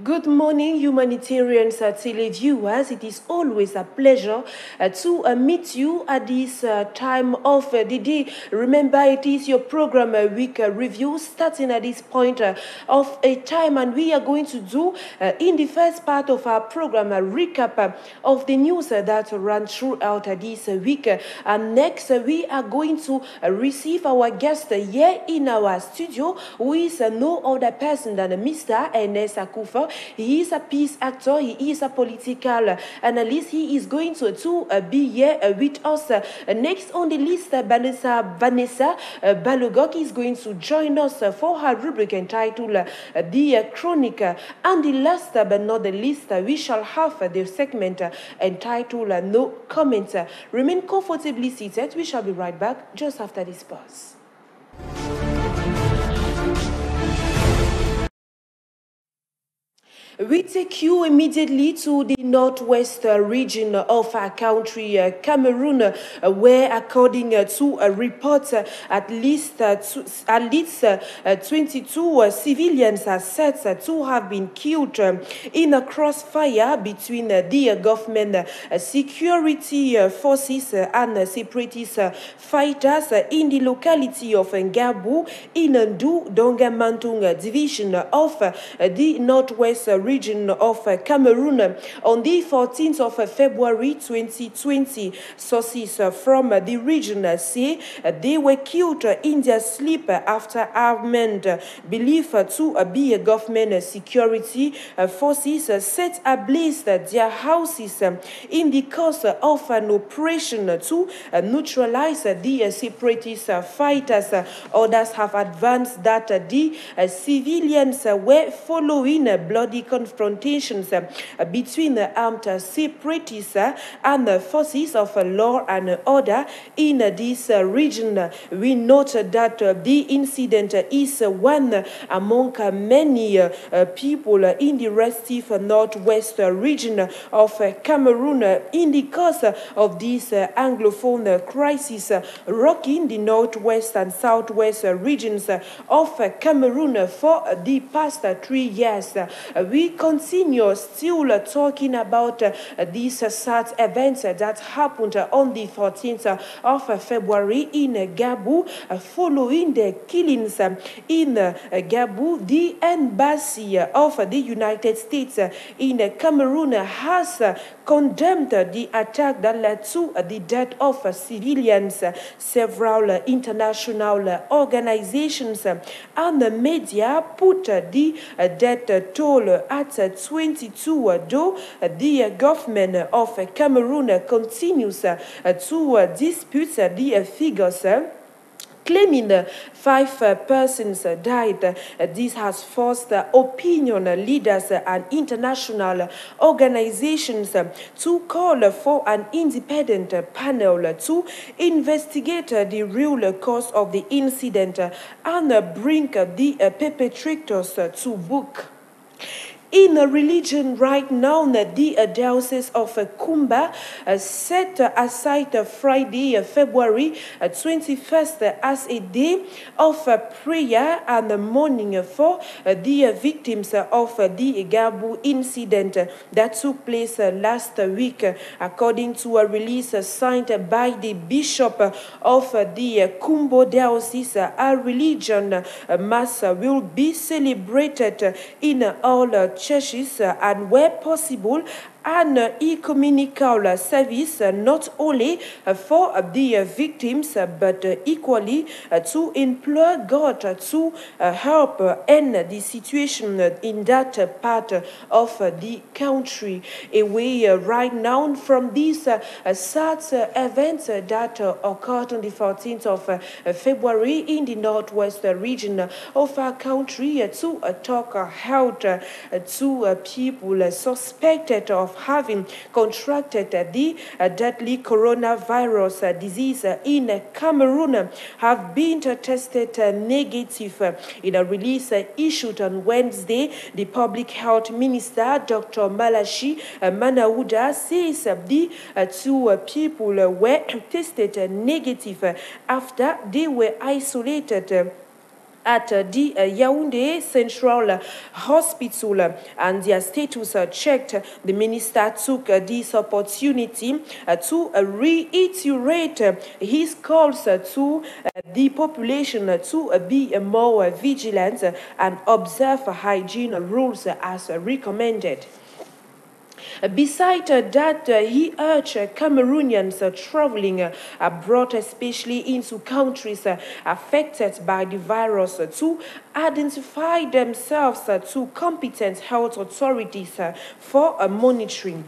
Good morning, humanitarians, televiewers. It is always a pleasure to meet you at this time of the day. Remember, it is your program week review starting at this point of a time, and we are going to do in the first part of our program a recap of the news that ran throughout this week. And next, we are going to receive our guest here in our studio, who is no other person than Mr. Enes Akufa. He is a peace actor, he is a political analyst. He is going to be here with us. Next on the list, Vanessa Balogok is going to join us for her rubric entitled The Chronic. And the last but not the least, we shall have the segment entitled No Comment. Remain comfortably seated. We shall be right back just after this pause. We take you immediately to the northwest region of our country, Cameroon, where, according to a report, at least 22 civilians are said to have been killed in a crossfire between the government security forces and separatist fighters in the locality of GARBUH in Ndu Dongamantung division of the northwest region of Cameroon on the 14th of February 2020. Sources from the region say they were killed in their sleep after armed believed to be government security forces set ablaze their houses in the course of an operation to neutralize the separatist fighters. Others have advanced that the civilians were following bloody confrontations between armed separatists and forces of law and order in this region. We note that the incident is one among many people in the restive northwest region of Cameroon in the course of this Anglophone crisis rocking the northwest and southwest regions of Cameroon for the past 3 years. We continue still talking about these sad events that happened on the 14th of February in GARBUH. Following the killings in GARBUH, the embassy of the United States in Cameroon has condemned the attack that led to the death of civilians. Several international organizations and the media put the death toll at 22, though the government of Cameroon continues to dispute the figures, claiming 5 persons died. This has forced opinion leaders and international organizations to call for an independent panel to investigate the real cause of the incident and bring the perpetrators to book. In religion right now, the Diocese of Kumba set aside Friday, February 21st as a day of prayer and mourning for the victims of the GARBUH incident that took place last week. According to a release signed by the Bishop of the Kumbo Diocese, a religion mass will be celebrated in all churches and where possible an ecumenical service not only for the victims but equally to implore God to help end the situation in that part of the country. Away right now from these sad events that occurred on the 14th of February in the northwest region of our country, to talk health to people suspected of having contracted the deadly coronavirus disease in Cameroon have been tested negative. In a release issued on Wednesday, the Public Health Minister, Dr. Malachi Manauda, says the 2 people were tested negative after they were isolated at the Yaoundé Central Hospital, and their status checked. The minister took this opportunity to reiterate his calls to the population to be more vigilant and observe hygiene rules as recommended. Besides that, he urged Cameroonians traveling abroad, especially into countries affected by the virus, to identify themselves to competent health authorities for monitoring.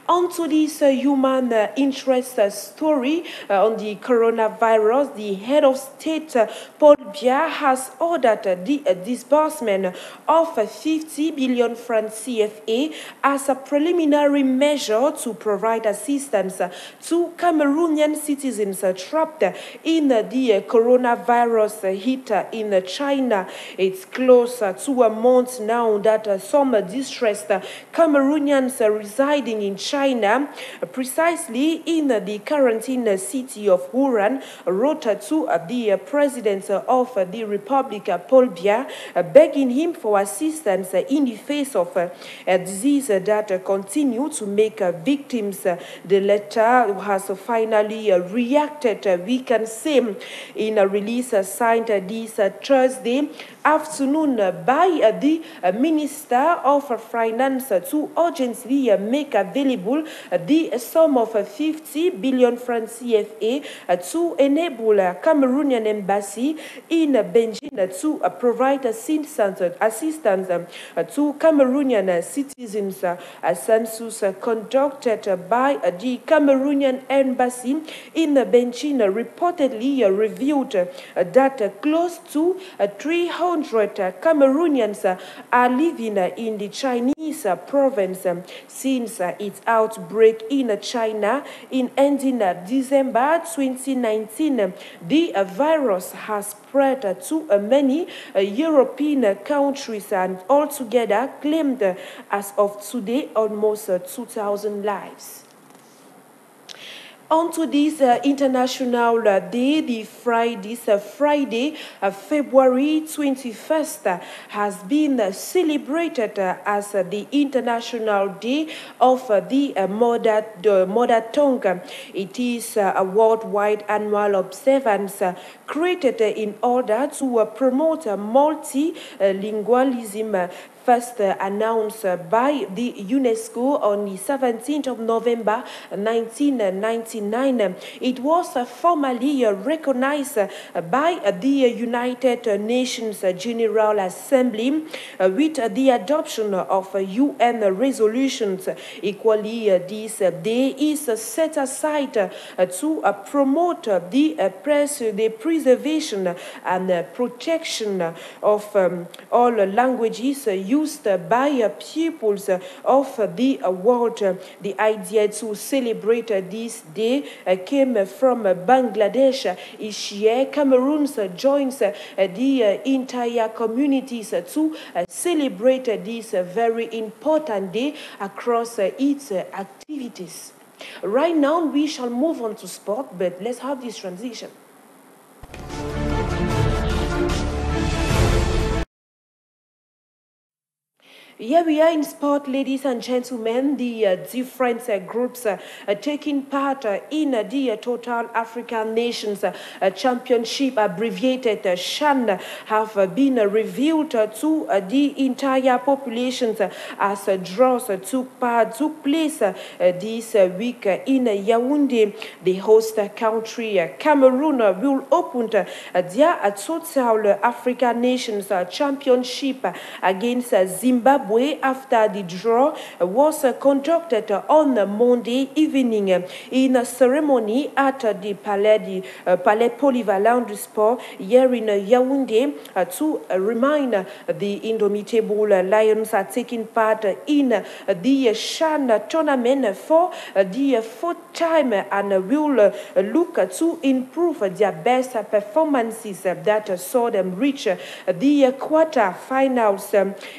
Onto this human interest story on the coronavirus, the head of state, Paul Biya, has ordered the disbursement of 50 billion francs CFA as a preliminary measure to provide assistance to Cameroonian citizens trapped in the coronavirus hit in China. It's close to a month now that some distressed Cameroonians residing in China, precisely in the quarantine city of Wuhan, wrote to the President of the Republic, Paul Biya, begging him for assistance in the face of a disease that continues to make victims. The letter has finally reacted, we can say, in a release signed this Thursday afternoon by the Minister of Finance to urgently make available the sum of 50 billion francs CFA to enable Cameroonian embassy in Beijing to provide assistance to Cameroonian citizens. A census conducted by the Cameroonian embassy in Beijing reportedly revealed that close to 300 Cameroonians are living in the Chinese province since its outbreak in China in ending December 2019. The virus has spread to many European countries and altogether claimed as of today almost 2,000 lives. On to this International Day, this Friday, February 21st, has been celebrated as the International Day of the Mother Tongue. It is a worldwide annual observance created in order to promote multilingualism, first announced by the UNESCO on the 17th of November 1999. It was formally recognized by the United Nations General Assembly with the adoption of UN resolutions. Equally, this day is set aside to promote the preservation and protection of all languages used by peoples of the world. The idea to celebrate this day came from Bangladesh. Each year, Cameroon joins the entire communities to celebrate this very important day across its activities. Right now, we shall move on to sport, but let's have this transition. Here we are in sport, ladies and gentlemen. The different groups taking part in the Total African Nations Championship, abbreviated CHAN, have been revealed to the entire population as draws took place this week in Yaoundé. The host country, Cameroon, will open their Total African Nations Championship against Zimbabwe after the draw was conducted on Monday evening in a ceremony at the Palais Polyvalent du Sport here in Yaoundé to remind the indomitable Lions are taking part in the CHAN tournament for the fourth time and will look to improve their best performances that saw them reach the quarter-finals.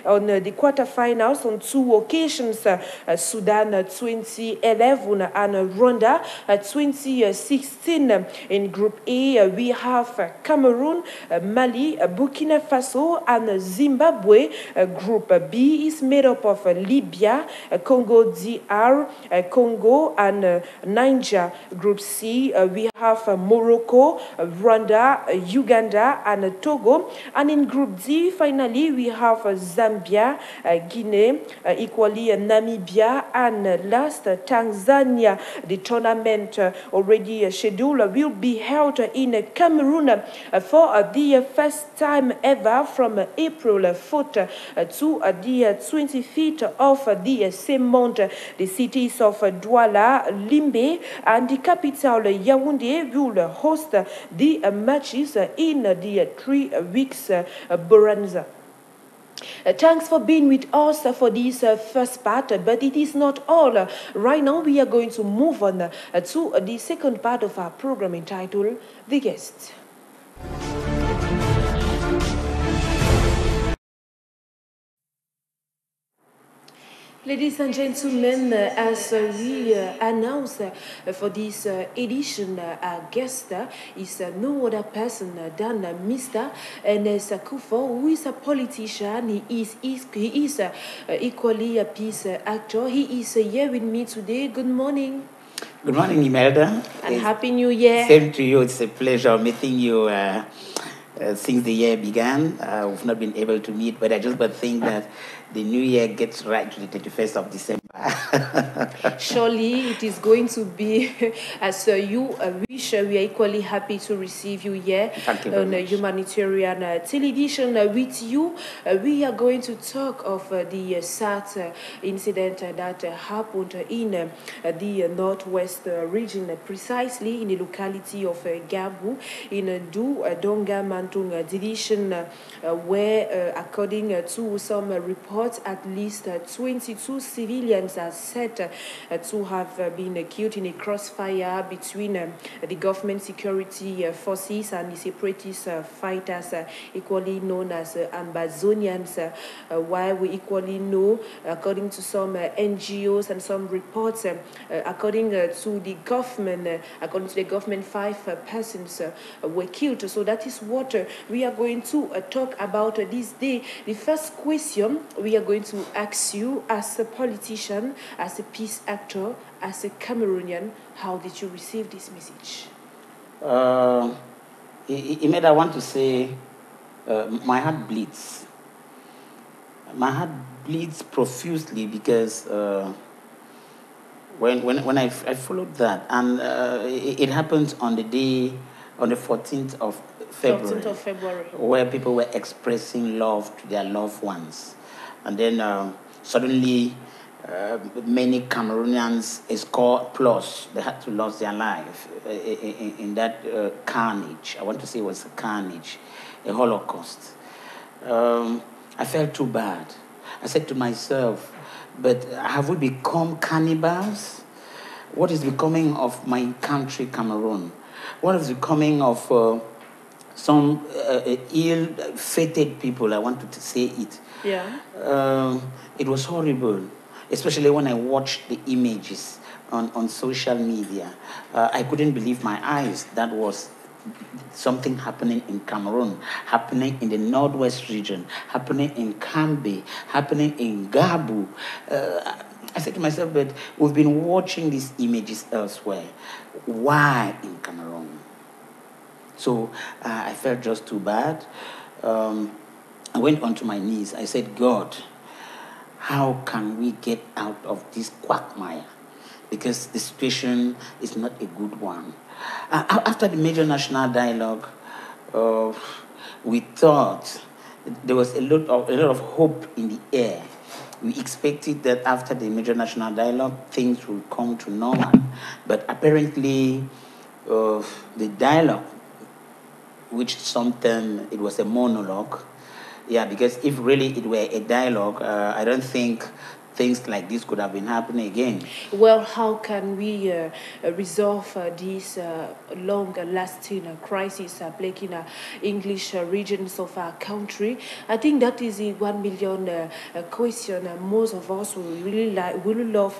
On the quarter quarterfinals on 2 occasions, Sudan 2011 and Rwanda 2016. In Group A, we have Cameroon, Mali, Burkina Faso, and Zimbabwe. Group B is made up of Libya, Congo DR, Congo, and Niger. Group C, we have Morocco, Rwanda, Uganda, and Togo. And in Group D, finally, we have Zambia, Guinea, equally Namibia, and last Tanzania. The tournament already scheduled will be held in Cameroon for the first time ever from April 4th to the 25th of the same month. The cities of Douala, Limbe, and the capital Yaoundé will host the matches in the 3 weeks bonanza. Thanks for being with us for this first part, but it is not all. Right now, we are going to move on to the second part of our program entitled The Guest. Ladies and gentlemen, as we announce for this edition, our guest is no other person than Mr. Enes Akufo, who is a politician. He is equally a peace actor. He is here with me today. Good morning. Good morning, Imelda. And Happy New Year. Same to you. It's a pleasure meeting you since the year began. We've not been able to meet, but I just think that the new year gets right to the 31st of December. Surely it is going to be as you wish. We are equally happy to receive you here on Humanitarian Television. With you, we are going to talk of the sad incident that happened in the northwest region, precisely in the locality of GARBUH in Donga Mantung division, where according to some reports, at least 22 civilians are said to have been killed in a crossfire between the government security forces and the separatist fighters, equally known as Ambazonians, while we equally know, according to some NGOs and some reports, according to the government, 5 persons were killed. So that is what we are going to talk about this day. The first question we are going to ask you, as a politician, as a peace actor, as a Cameroonian, how did you receive this message? Imed, I want to say my heart bleeds. My heart bleeds profusely because when I followed that, and it happened on the 14th of February, 14th of February, where people were expressing love to their loved ones. And then suddenly, many Cameroonians, a score plus, they had to lose their life in that carnage. I want to say it was a carnage, a Holocaust. I felt too bad. I said to myself, but have we become cannibals? What is becoming of my country, Cameroon? What is becoming of some ill-fated people? I wanted to say it. Yeah. It was horrible, especially when I watched the images on social media. I couldn't believe my eyes. That was something happening in Cameroon, happening in the northwest region, happening in Kambe, happening in GARBUH. I said to myself, but we've been watching these images elsewhere. Why in Cameroon? So I felt just too bad. I went onto my knees. I said, God, how can we get out of this quagmire? Because the situation is not a good one. After the major national dialogue, we thought there was a lot of hope in the air. We expected that after the major national dialogue, things will come to normal. But apparently, the dialogue, which sometimes it was a monologue, yeah, because if really it were a dialogue, I don't think things like this could have been happening again. Well, how can we resolve this long-lasting crisis plaguing English regions of our country? I think that is the 1 million question most of us would really love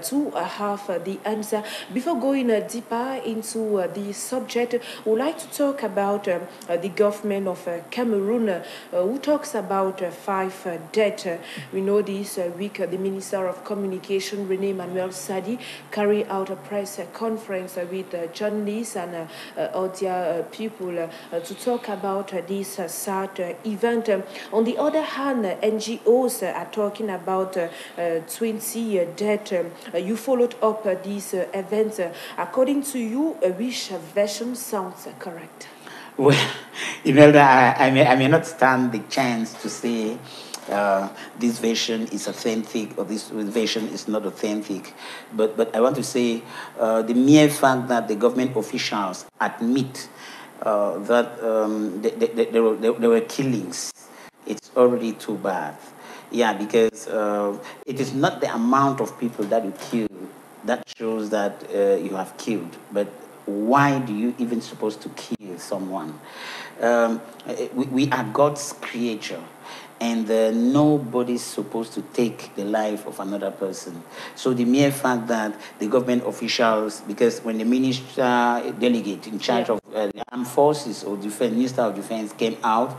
to have the answer. Before going deeper into the subject, we'd like to talk about the government of Cameroon, who talks about 5 deaths. We know this week the Minister of Communication, Rene Manuel Sadi, carried out a press conference with journalists and other people to talk about this sad event. On the other hand, NGOs are talking about 20 deaths. You followed up these events. According to you, which version sounds correct? Well, Imelda, I may not stand the chance to say this version is authentic or this version is not authentic, but I want to say the mere fact that the government officials admit that there were killings, it's already too bad. Yeah, because it is not the amount of people that you kill that shows that you have killed, but why do you even supposed to kill someone? We are God's creature, and nobody's supposed to take the life of another person. So the mere fact that the government officials, because when the minister delegate in charge of the armed forces or defense, minister of defense came out,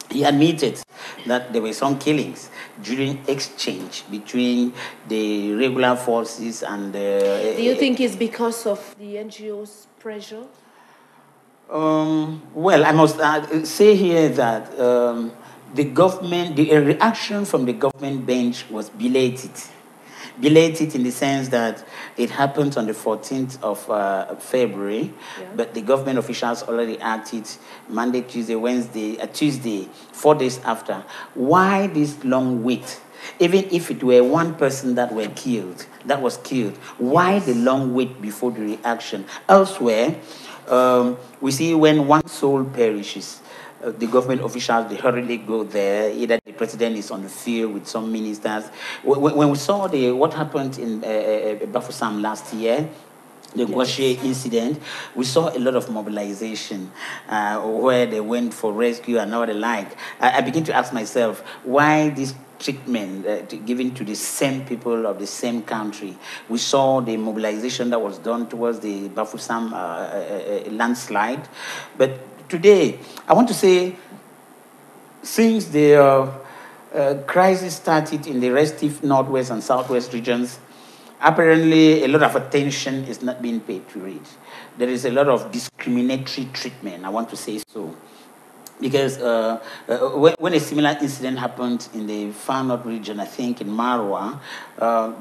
he admitted that there were some killings during exchange between the regular forces and the... Do you think it's because of the NGO's pressure? Well, I must say here that the government, the reaction from the government bench was belated. Belated in the sense that it happened on the 14th of February, but the government officials already acted Monday, Tuesday, Wednesday, Tuesday, 4 days after. Why this long wait? Even if it were one person that was killed, why the long wait before the reaction? Elsewhere, we see when one soul perishes, the government officials, they hurriedly go there. Either the president is on the field with some ministers. When we saw what happened in Bafoussam last year, the Gouache incident, we saw a lot of mobilization where they went for rescue and all the like. I begin to ask myself, why this treatment given to the same people of the same country? We saw the mobilization that was done towards the Bafoussam landslide. But today, I want to say, since the crisis started in the restive northwest and southwest regions, apparently a lot of attention is not being paid to it. There is a lot of discriminatory treatment, I want to say so. Because when a similar incident happened in the far north region, I think in Marwa,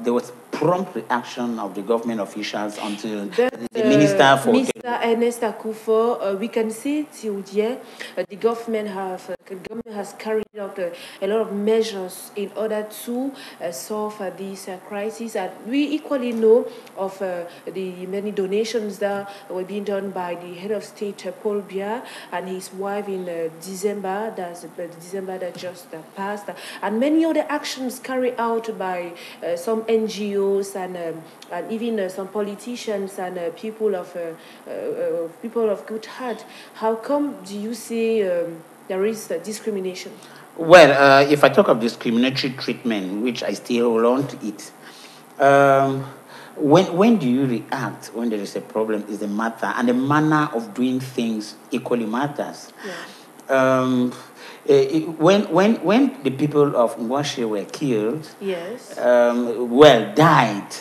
there was prompt reaction of the government officials until the minister for... Mr. Ernest Akufo, we can see till here the government has carried out a lot of measures in order to solve this crisis, and we equally know of the many donations that were being done by the head of state Paul Biya and his wife in December that just passed, and many other actions carried out by some NGOs and even some politicians and people of good heart. How come do you say there is discrimination? Well, if I talk of discriminatory treatment, which I still hold on to it, when do you react when there is a problem is the matter, and the manner of doing things equally matters. When the people of Ngwashe were killed, died,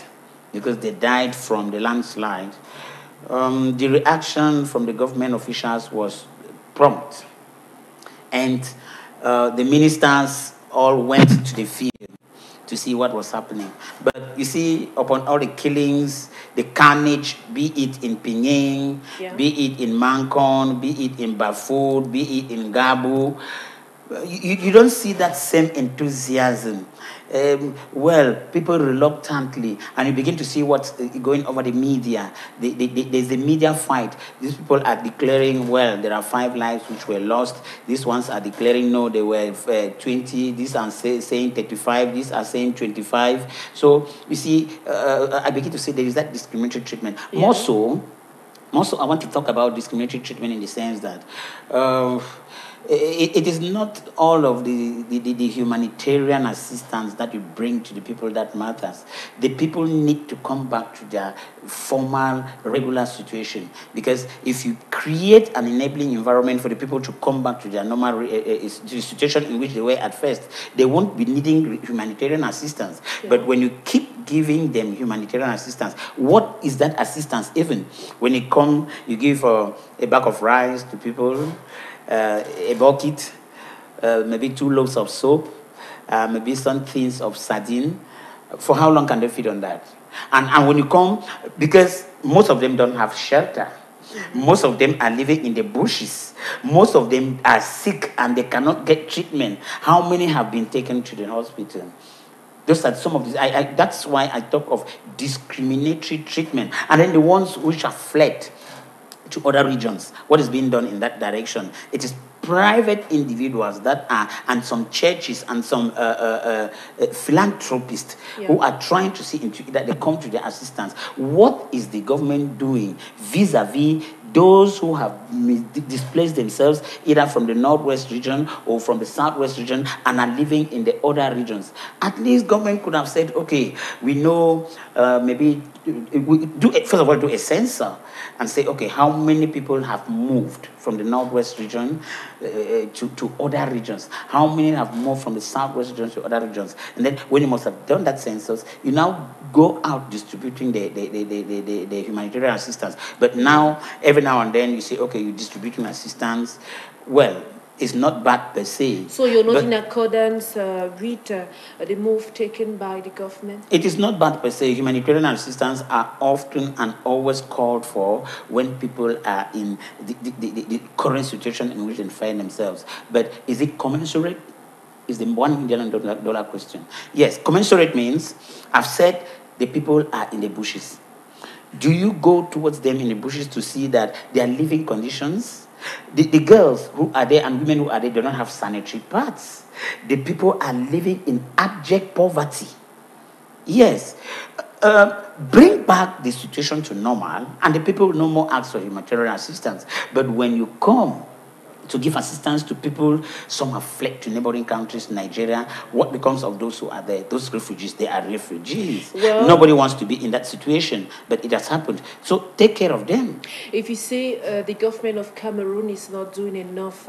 because they died from the landslide, the reaction from the government officials was prompt. And the ministers all went to the field to see what was happening. But you see, upon all the killings, the carnage, be it in Pinyin, be it in Mankon, be it in Bafut, be it in GARBUH, You don't see that same enthusiasm. Well, people reluctantly, and you begin to see what's going over the media. There's a media fight. These people are declaring, well, there are 5 lives which were lost. These ones are declaring, no, they were 20. These are saying 35. These are saying 25. So, you see, I begin to say there is that discriminatory treatment. Yeah. More so, I want to talk about discriminatory treatment in the sense that it is not all of the humanitarian assistance that you bring to the people that matters. The people need to come back to their formal, regular situation. Because if you create an enabling environment for the people to come back to their normal the situation in which they were at first, they won't be needing humanitarian assistance. Yeah. But when you keep giving them humanitarian assistance, what is that assistance even? When it comes, you give a bag of rice to people, a bucket, maybe 2 loaves of soap, maybe some things of sardine. For how long can they feed on that? And when you come, because most of them don't have shelter, most of them are living in the bushes, most of them are sick and they cannot get treatment. How many have been taken to the hospital? Those are some of these. That's why I talk of discriminatory treatment. And then the ones which are fled to other regions, what is being done in that direction? It is private individuals that are, and some churches and some philanthropists who are trying to see into that they come to their assistance. What is the government doing vis-a-vis those who have displaced themselves either from the northwest region or from the southwest region and are living in the other regions? At least government could have said, okay, we know, maybe first of all do a census and say, okay, how many people have moved from the northwest region to other regions? How many have moved from the southwest region to other regions? And then when you must have done that census, you now go out distributing the humanitarian assistance. But now, every now and then, you say, okay, you're distributing assistance. Well, it's not bad per se. So you're not in accordance with the move taken by the government? It is not bad per se. Humanitarian assistance are often and always called for when people are in the current situation in which they find themselves. But is it commensurate? Is the $1 million question. Yes, commensurate means, I've said the people are in the bushes. Do you go towards them in the bushes to see that their living conditions? The girls who are there and women who are there do not have sanitary pads. The people are living in abject poverty. Yes. Bring back the situation to normal and the people will no more ask for humanitarian assistance. But when you come to give assistance to people, some have fled to neighboring countries, Nigeria. What becomes of those who are there? Those refugees, they are refugees. Well, nobody wants to be in that situation, but it has happened. So take care of them. If you say the government of Cameroon is not doing enough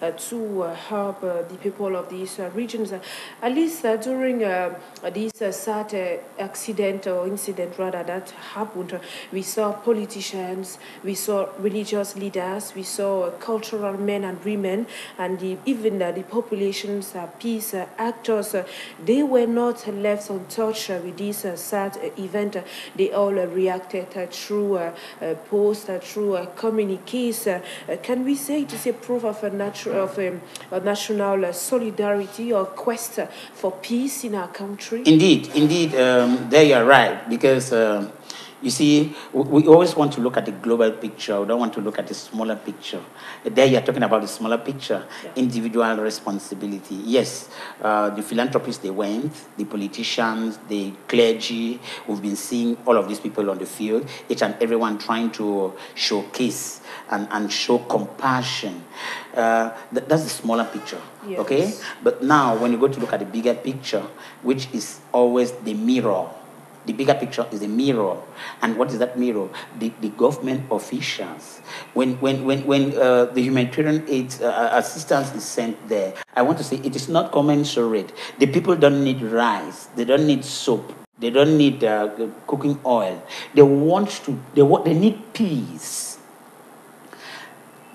to help the people of these regions, at least during this sad accident or incident rather that happened, we saw politicians, we saw religious leaders, we saw cultural men and women, and even the population's peace actors, they were not left untouched with this sad event. They all reacted through posts, through communiques. Can we say it is a proof of a national solidarity or quest for peace in our country? Indeed, there you are right, because you see, we always want to look at the global picture. We don't want to look at the smaller picture. There you're talking about the smaller picture, individual responsibility. Yes, the philanthropists, they went, the politicians, the clergy. We've been seeing all of these people on the field, each and everyone trying to showcase and show compassion. That's the smaller picture, yes. Okay? But now, when you go to look at the bigger picture, which is always the mirror, the bigger picture is a mirror. And what is that mirror? The government officials. When the humanitarian aid assistance is sent there, I want to say it is not commensurate. The people don't need rice. They don't need soap. They don't need cooking oil. They need peace.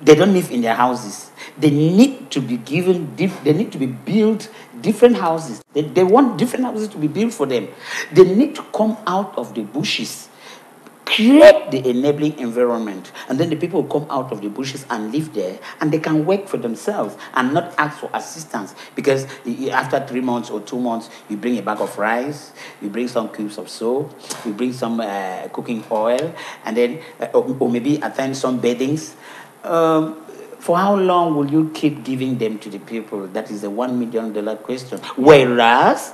They don't live in their houses. They need to be given, they need to be built different houses. They want different houses to be built for them. They need to come out of the bushes, create the enabling environment, and then the people come out of the bushes and live there, and they can work for themselves and not ask for assistance, because after 3 months or 2 months, you bring a bag of rice, you bring some cubes of soap, you bring some cooking oil, and then or maybe at times some beddings. For how long will you keep giving them to the people? That is a $1 million question. Whereas,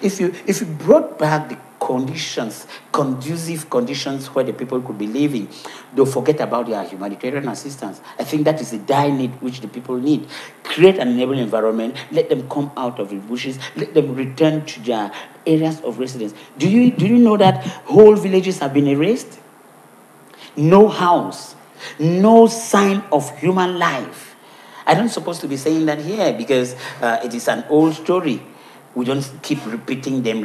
if you brought back the conditions, conducive conditions where the people could be living, don't forget about their humanitarian assistance. I think that is the dire need which the people need. Create an enabling environment. Let them come out of the bushes. Let them return to their areas of residence. Do you know that whole villages have been erased? No house, no sign of human life. I don't supposed to be saying that here because it is an old story. We don't keep repeating them.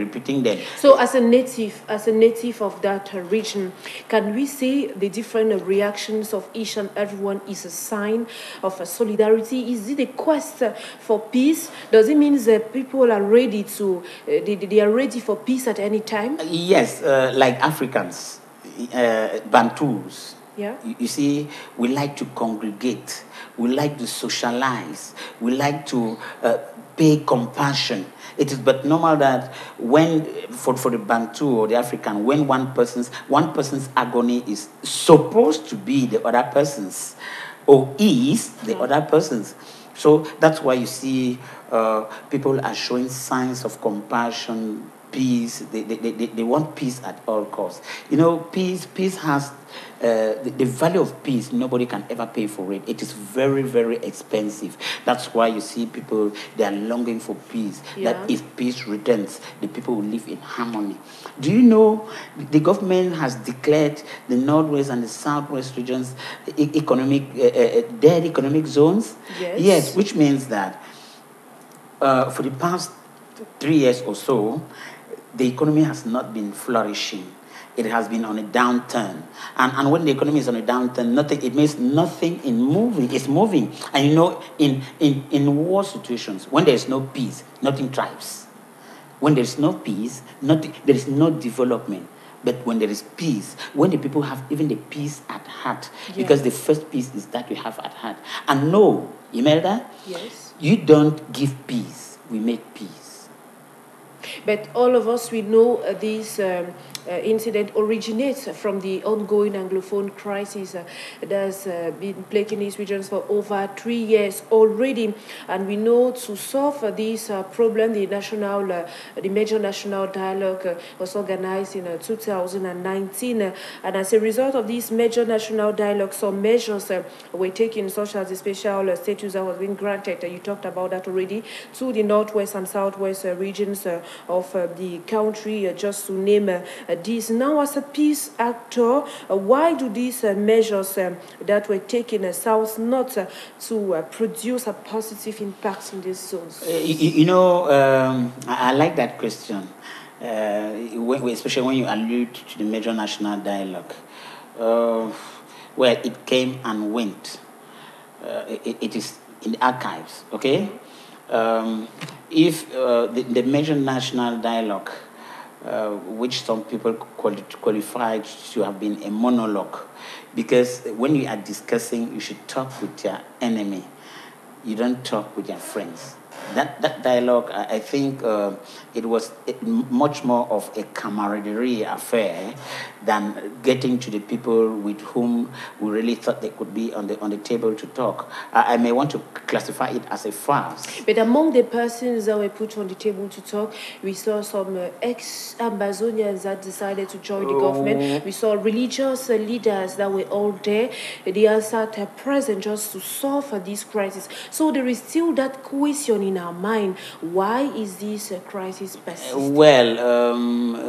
So, as a native of that region, can we say the different reactions of each and everyone is a sign of solidarity? Is it a quest for peace? Does it mean that people are ready to, they are ready for peace at any time? Yes, like Africans, Bantus. Yeah. You see, we like to congregate, we like to socialize, we like to pay compassion. It is but normal that when, for the Bantu or the African, when one person's agony is supposed to be the other person's, or is the other person's. So that's why you see people are showing signs of compassion, peace. They want peace at all costs. You know, peace has the value of peace. Nobody can ever pay for it. It is very, very expensive. That's why you see people, they are longing for peace. Yeah. That if peace returns, the people will live in harmony. Do you know the government has declared the Northwest and the Southwest regions dead economic zones? Yes. Yes, which means that for the past 3 years or so, the economy has not been flourishing. It has been on a downturn. And when the economy is on a downturn, it means nothing in moving. It's moving. And you know, in war situations, when there is no peace, nothing thrives. When there is no peace, there is no development. But when there is peace, when the people have even the peace at heart, because the first peace is that you have at heart. And no, Imelda, yes, you don't give peace, we make peace. But all of us, we know this incident originates from the ongoing Anglophone crisis that has been plaguing these regions for over 3 years already. And we know to solve this problem, the major national dialogue was organized in 2019. And as a result of this major national dialogue, some measures were taken, such as the special status that was being granted. You talked about that already, to the Northwest and Southwest regions of the country, just to name this. Now, as a peace actor, why do these measures that were taken south not to produce a positive impact in these zones? I like that question, especially when you allude to the major national dialogue, where it came and went. It is in the archives, okay? If the major national dialogue, which some people qualified to have been a monologue, because when you are discussing, you should talk with your enemy. You don't talk with your friends. That dialogue, I think it was much more of a camaraderie affair than getting to the people with whom we really thought they could be on the table to talk. I may want to classify it as a farce. But among the persons that were put on the table to talk, we saw some ex-Ambazonians that decided to join the government. We saw religious leaders that were all there. They are present just to solve this crisis. So there is still that question in our mind. Why is this crisis persisting?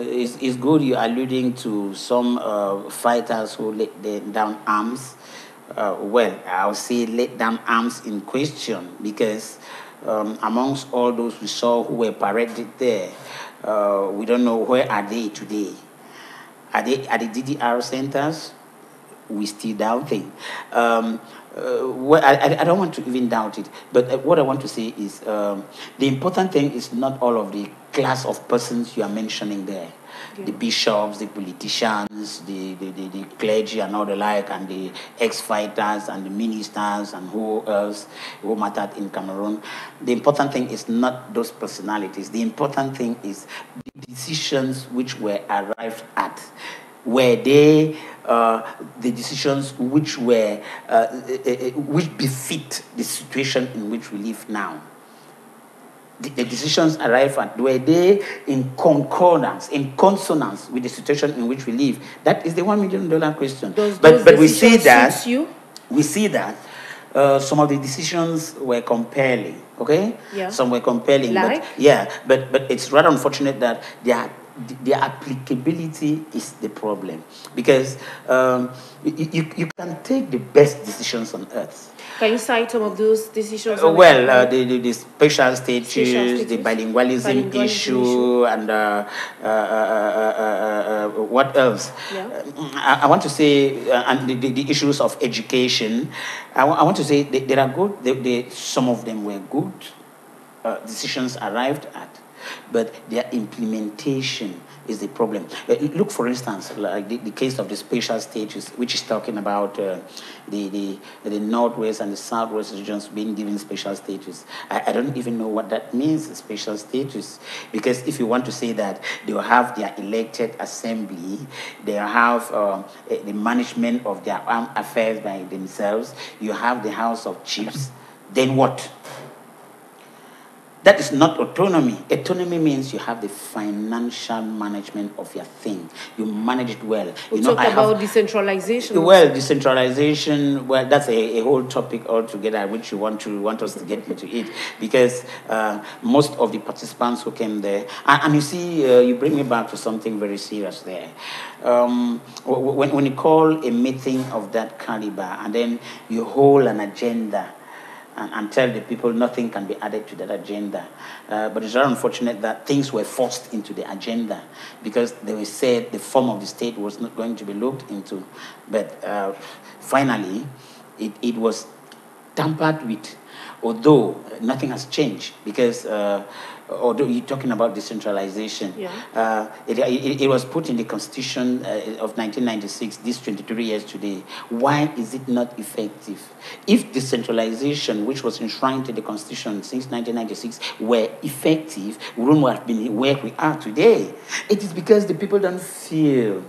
It's good you're alluding to some fighters who laid down arms. I'll say laid down arms in question, because amongst all those we saw who were paraded there, we don't know where are they today. Are they at the DDR centers? we still doubting. Well, I don't want to even doubt it, but what I want to say is the important thing is not all of the class of persons you are mentioning there. The bishops, the politicians, the clergy and all the like, and the ex-fighters and the ministers and who else who mattered in Cameroon. The important thing is not those personalities. The important thing is the decisions which were arrived at. Were they the decisions which were which befit the situation in which we live now? The decisions arrived at, were they in concordance, in consonance with the situation in which we live? That is the $1 million question. But we see that some of the decisions were compelling. Okay, some were compelling. Like? But it's rather unfortunate that their applicability is the problem, because you can take the best decisions on earth. Can you cite some of those decisions? The special status, the bilingualism issue, and what else? I want to say, and the issues of education. I want to say there are good. Some of them were good decisions arrived at, but their implementation is the problem. Look, for instance, like the case of the spatial status, which is talking about the northwest and the southwest regions being given spatial status. I don't even know what that means, spatial status, because if you want to say that they will have their elected assembly, they will have the management of their armed affairs by themselves, you have the House of Chiefs, then what? That is not autonomy. Autonomy means you have the financial management of your thing. You manage it well. We talk about decentralization. Well, decentralization, well, that's a whole topic altogether, which you want us to get into it, because most of the participants who came there, and you see, you bring me back to something very serious there. When you call a meeting of that caliber, and then you hold an agenda, and tell the people nothing can be added to that agenda. But it's very unfortunate that things were forced into the agenda, because they were said the form of the state was not going to be looked into. But finally, it was tampered with, although nothing has changed, because although you're talking about decentralization, it was put in the Constitution of 1996, this 23 years today. Why is it not effective? If decentralization, which was enshrined in the Constitution since 1996, were effective, we wouldn't have been where we are today. It is because the people don't feel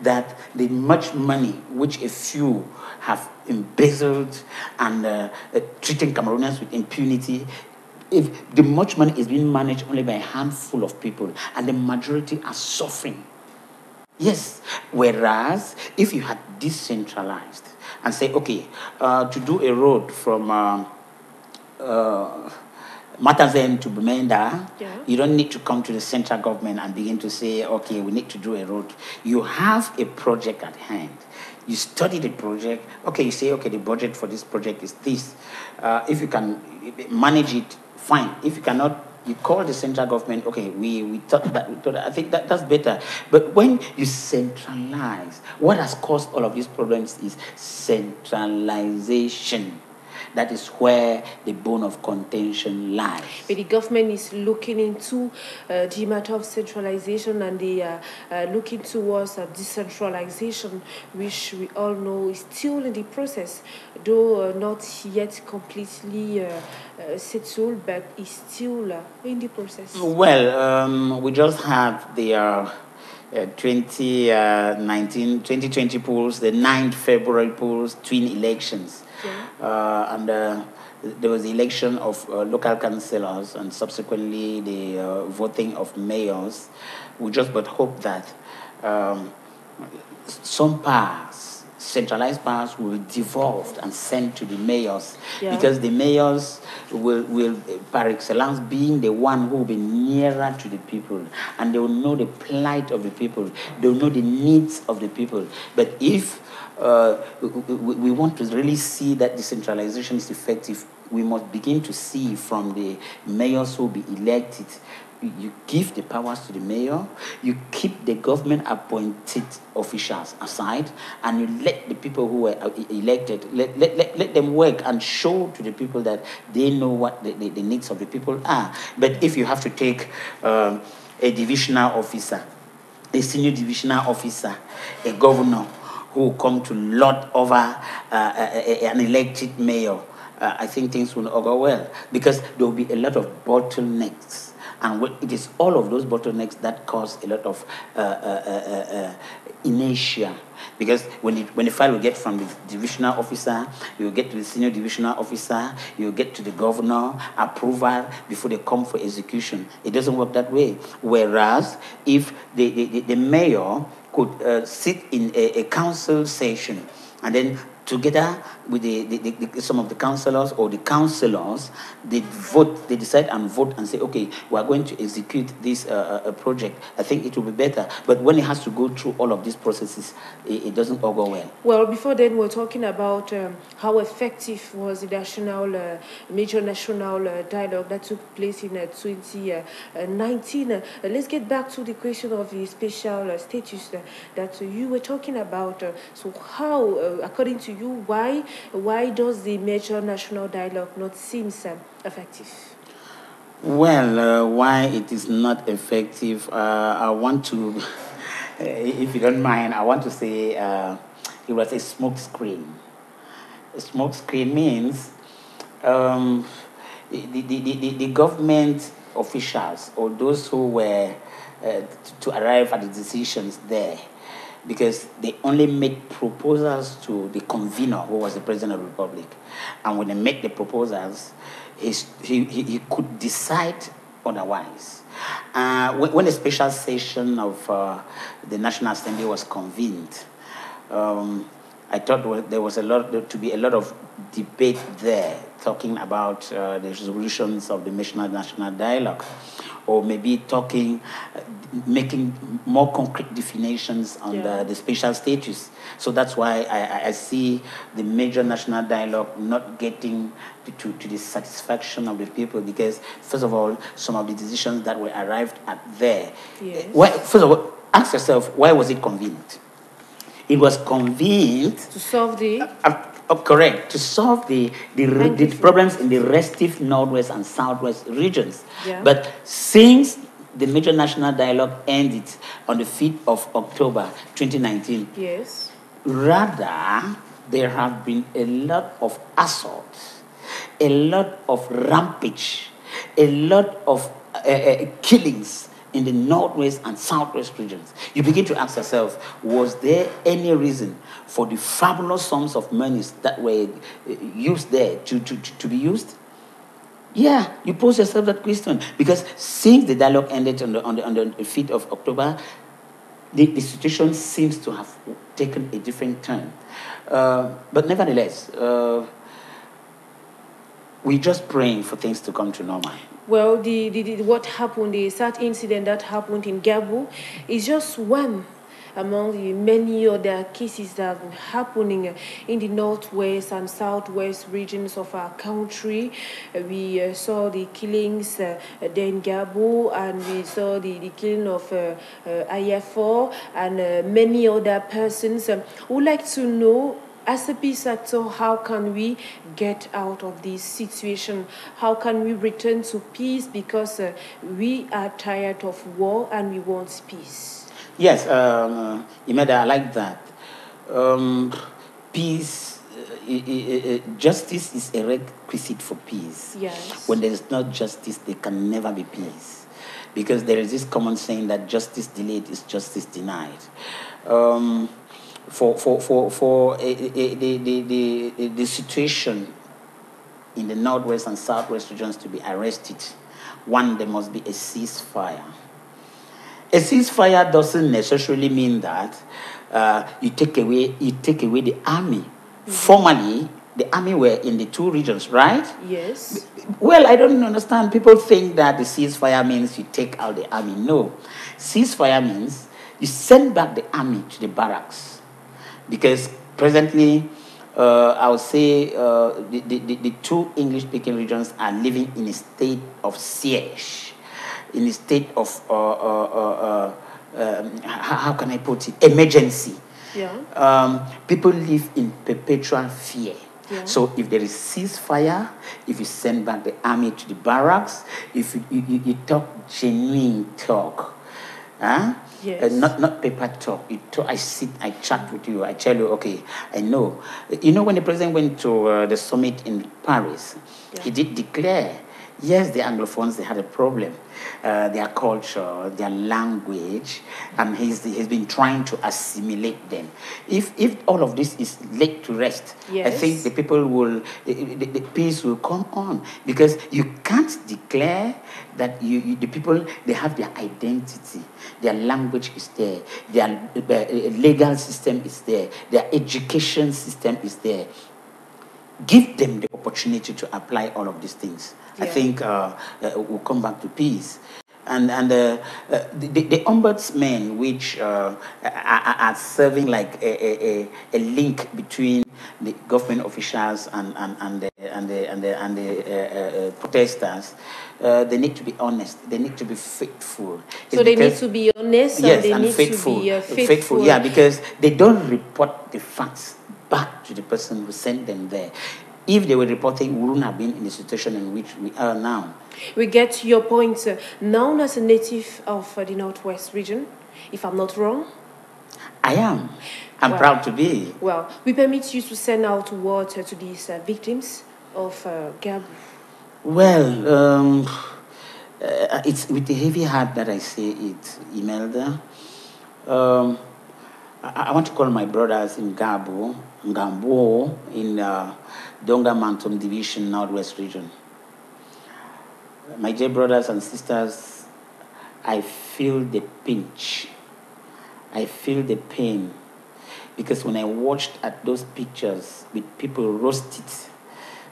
that the much money which a few have embezzled and treating Cameroonians with impunity, if the much money is being managed only by a handful of people and the majority are suffering. Yes, whereas if you had decentralized and say, okay, to do a road from Matazen to Bumenda, you don't need to come to the central government and begin to say, okay, we need to do a road. You have a project at hand. You study the project. Okay, you say, okay, the budget for this project is this. If you can manage it, fine. If you cannot, you call the central government. Okay, we thought that. I think that's better. But when you centralize, what has caused all of these problems is centralization. That is where the bone of contention lies. But the government is looking into the matter of centralization, and they are looking towards decentralization, which we all know is still in the process, though not yet completely settled, but is still in the process. Well, we just had the 2020 polls, the 9th February polls, twin elections. And there was the election of local councillors and subsequently the voting of mayors. We just but hope that some powers, centralized powers, will be devolved and sent to the mayors, because the mayors will par excellence being the one who will be nearer to the people, and they will know the plight of the people, they will know the needs of the people. But if we want to really see that decentralization is effective, we must begin to see from the mayors who will be elected you give the powers to the mayor, you keep the government appointed officials aside, and you let the people who were elected, let them work and show to the people that they know what the needs of the people are. But if you have to take a divisional officer, a senior divisional officer, a governor, who will come to lord over an elected mayor, I think things will not go well, because there will be a lot of bottlenecks. And it is all of those bottlenecks that cause a lot of inertia. Because when the file will get from the divisional officer, you will get to the senior divisional officer, you will get to the governor, approval before they come for execution. It doesn't work that way. Whereas if the mayor could sit in a council session, and then together with some of the councillors or the councillors, they decide and vote and say, okay, we are going to execute this project. I think it will be better. But when it has to go through all of these processes, it doesn't all go well. Well, before then, we're talking about how effective was the major national dialogue that took place in 2019. Let's get back to the question of the special status that you were talking about. So how, according to you, why does the major national dialogue not seem effective? Well, why it is not effective, I want to, if you don't mind, I want to say it was a smoke screen. A smoke screen means the government officials or those who were to arrive at the decisions there, because they only make proposals to the convener, who was the president of the republic. And when they make the proposals, he could decide otherwise. When a special session of the National Assembly was convened, I thought there was to be a lot of debate there, talking about the resolutions of the national dialogue, or maybe making more concrete definitions on the special status. So that's why I see the major national dialogue not getting to the satisfaction of the people, because first of all, some of the decisions that were arrived at there. Yes. First of all, ask yourself, why was it convened? It was convened to solve the correct, to solve the problems in the restive northwest and southwest regions. Yeah. But since the major national dialogue ended on the 5th of October 2019, yes, rather there have been a lot of assaults, a lot of rampage, a lot of killings in the northwest and southwest regions. You begin to ask yourself, was there any reason for the fabulous sums of monies that were used there to be used? Yeah, you pose yourself that question, because since the dialogue ended on the 5th of October, the situation seems to have taken a different turn. But nevertheless, we're just praying for things to come to normal. Well, what happened, the sad incident that happened in GARBUH is just one among the many other cases that are happening in the northwest and southwest regions of our country. We saw the killings there in GARBUH, and we saw the killing of IF4 and many other persons. Would like to know, as a peace actor, how can we get out of this situation? How can we return to peace? Because we are tired of war and we want peace. Yes, Imeda, I like that. Peace, justice is a requisite for peace. Yes. When there is not justice, there can never be peace. Because there is this common saying that justice delayed is justice denied. For the situation in the northwest and southwest regions to be arrested, one, there must be a ceasefire. A ceasefire doesn't necessarily mean that you take away the army. Mm-hmm. Formerly, the army were in the two regions, right? Yes. Well, I don't understand. People think that the ceasefire means you take out the army. No. Ceasefire means you send back the army to the barracks. Because presently, I would say the two English-speaking regions are living in a state of siege. in a state of how can I put it, emergency. People live in perpetual fear. So if there is ceasefire, if you send back the army to the barracks, if you talk genuine talk, not paper talk. I sit, I chat with you, I tell you, okay, I know. You know, when the president went to the summit in Paris, he did declare, yes, the Anglophones, they had a problem. Their culture, their language, and he's been trying to assimilate them. If all of this is laid to rest, I think the people will, the peace will come on, because you can't declare that the people, they have their identity, their language is there, their legal system is there, their education system is there. Give them the opportunity to apply all of these things. I think we'll come back to peace. And the ombudsmen, which are serving like a link between the government officials and the protesters, they need to be honest. They need to be faithful. So they need to be honest, yes, and they and need faithful. to be faithful. Yeah, because they don't report the facts back to the person who sent them there. If they were reporting, we wouldn't have been in the situation in which we are now. We get your point. Known as a native of the Northwest region, if I'm not wrong. I am. I'm proud to be. Well, we permit you to send out word to these victims of GARBUH. Well, it's with a heavy heart that I say it, Imelda. I want to call my brothers in GARBUH, in Donga Mountain Division, Northwest region. My dear brothers and sisters, I feel the pinch. I feel the pain. Because when I watched at those pictures with people roasted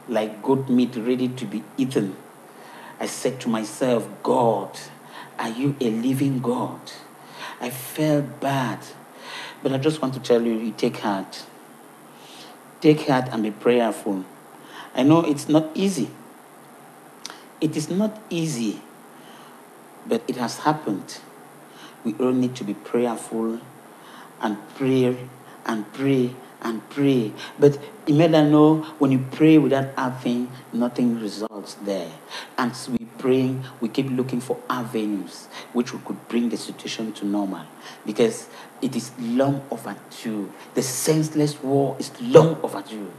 like goat meat ready to be eaten, I said to myself, God, are you a living God? I felt bad. But I just want to tell you, take heart. Take heart and be prayerful. I know it's not easy. It is not easy, but it has happened. We all need to be prayerful and pray and pray and pray. But you may not know, when you pray without having, nothing results there. And so we praying, we keep looking for avenues which could bring the situation to normal, because it is long overdue. The senseless war is long overdue.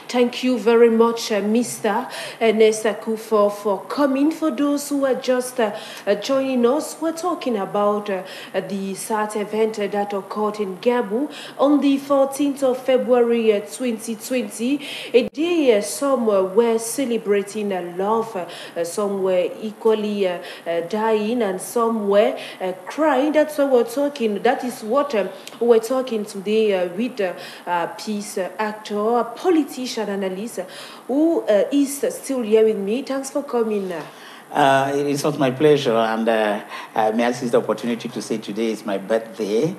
Thank you very much, Mr. Nestaku, for coming. For those who are just joining us, we're talking about the sad event that occurred in GARBUH on the 14th of February 2020, a day some were celebrating love, some were equally dying, and some were crying. That's what we're talking. That is what we're talking today with peace actor, politician, analyst, who is still here with me. Thanks for coming. It was my pleasure, and may I seize the opportunity to say today is my birthday.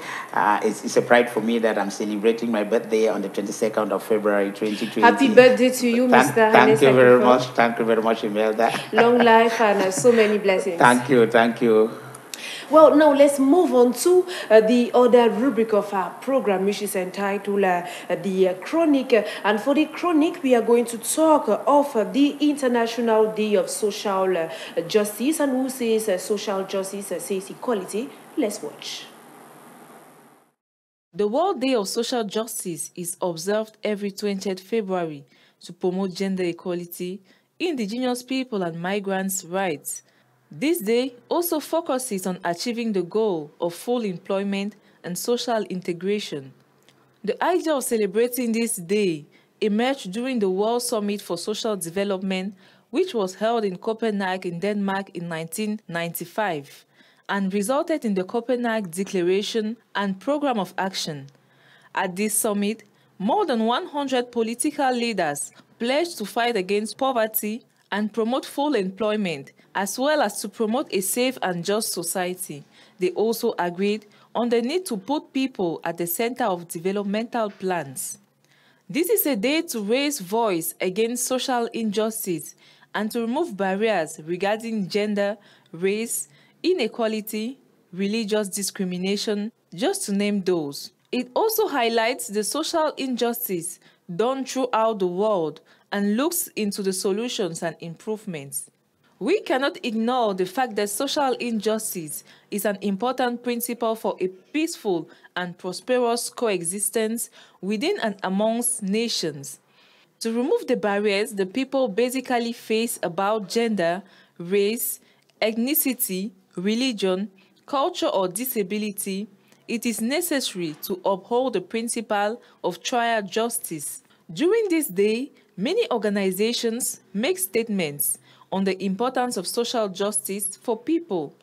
It's a pride for me that I'm celebrating my birthday on the 22nd of February 2020. Happy birthday to you, Mr. Thank you very much. Thank you very much, Imelda. Long life and so many blessings. Thank you. Thank you. Well, now let's move on to the other rubric of our program, which is entitled the Chronic. And for the Chronic, we are going to talk of the International Day of Social Justice. And who says social justice says equality? Let's watch. The World Day of Social Justice is observed every 20th February to promote gender equality, indigenous people and migrants' rights. This day also focuses on achieving the goal of full employment and social integration. The idea of celebrating this day emerged during the World Summit for Social Development, which was held in Copenhagen, Denmark in 1995, and resulted in the Copenhagen Declaration and Program of Action. At this summit, more than 100 political leaders pledged to fight against poverty and promote full employment, as well as to promote a safe and just society. They also agreed on the need to put people at the center of developmental plans. This is a day to raise voice against social injustice and to remove barriers regarding gender, race, inequality, religious discrimination, just to name those. It also highlights the social injustice done throughout the world and looks into the solutions and improvements. We cannot ignore the fact that social injustice is an important principle for a peaceful and prosperous coexistence within and amongst nations. To remove the barriers the people basically face about gender, race, ethnicity, religion, culture, or disability, it is necessary to uphold the principle of trial justice. During this day, many organizations make statements on the importance of social justice for people.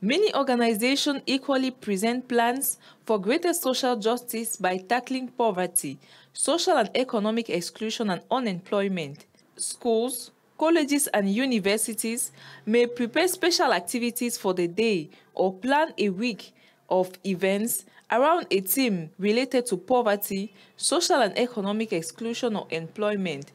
Many organizations equally present plans for greater social justice by tackling poverty, social and economic exclusion, and unemployment. Schools, colleges, and universities may prepare special activities for the day or plan a week of events around a theme related to poverty, social and economic exclusion, or employment.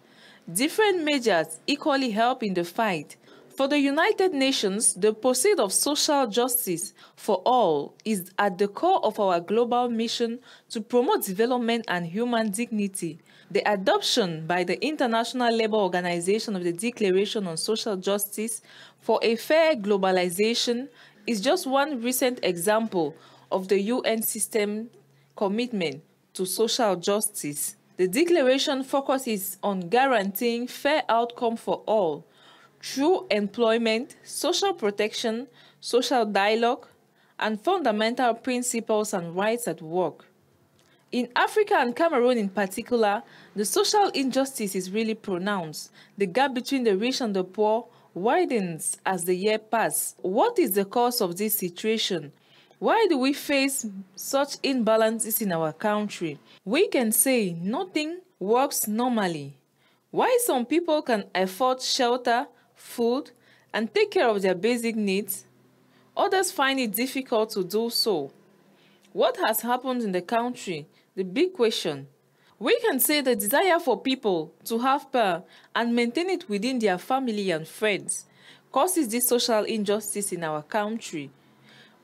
Different measures equally help in the fight. For the United Nations, the pursuit of social justice for all is at the core of our global mission to promote development and human dignity. The adoption by the International Labour Organization of the Declaration on Social Justice for a Fair Globalization is just one recent example of the UN system commitment to social justice. The declaration focuses on guaranteeing fair outcome for all through employment, social protection, social dialogue, and fundamental principles and rights at work. In Africa and Cameroon in particular, the social injustice is really pronounced. The gap between the rich and the poor widens as the year passes. What is the cause of this situation? Why do we face such imbalances in our country? We can say nothing works normally. Why some people can afford shelter, food, and take care of their basic needs, others find it difficult to do so. What has happened in the country? The big question. We can say the desire for people to have power and maintain it within their family and friends causes this social injustice in our country.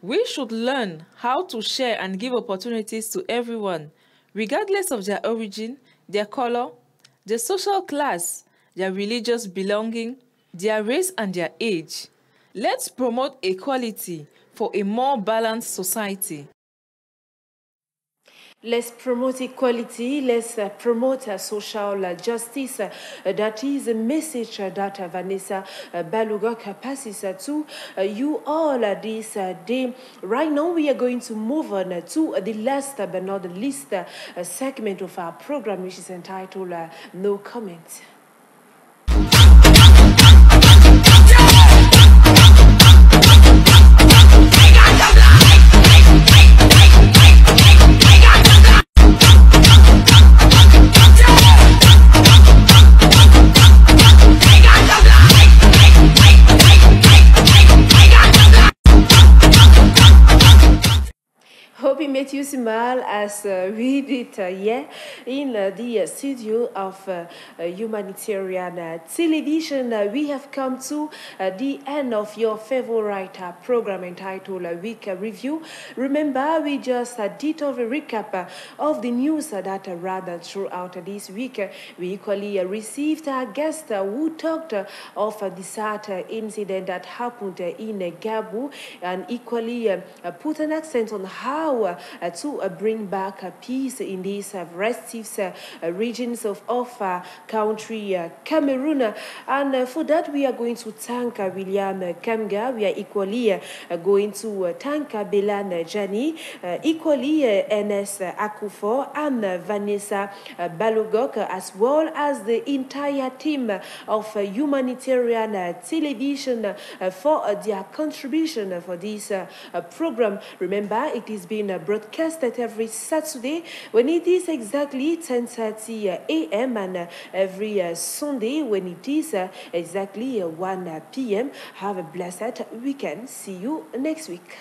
We should learn how to share and give opportunities to everyone, regardless of their origin, their color, their social class, their religious belonging, their race, and their age. Let's promote equality for a more balanced society. Let's promote equality. Let's promote social justice. That is a message that Vanessa Balugok passes to you all this day. Right now, we are going to move on to the last but not the least segment of our program, which is entitled No Comment. Hope it made you smile as we did here in the studio of humanitarian television. We have come to the end of your favorite program entitled Week Review. Remember, we just did a recap of the news that ran throughout this week. We equally received a guest who talked of the sad incident that happened in GARBUH and equally put an accent on how to bring back peace in these restive regions of our country, Cameroon. And for that, we are going to thank William Kamga. We are equally going to thank Belan Jani, equally NS Akufo and Vanessa Balogok, as well as the entire team of humanitarian television for their contribution for this program. Remember, it is being broadcasted every Saturday when it is exactly 10:30 a.m. and every Sunday when it is exactly 1 p.m. Have a blessed weekend. See you next week.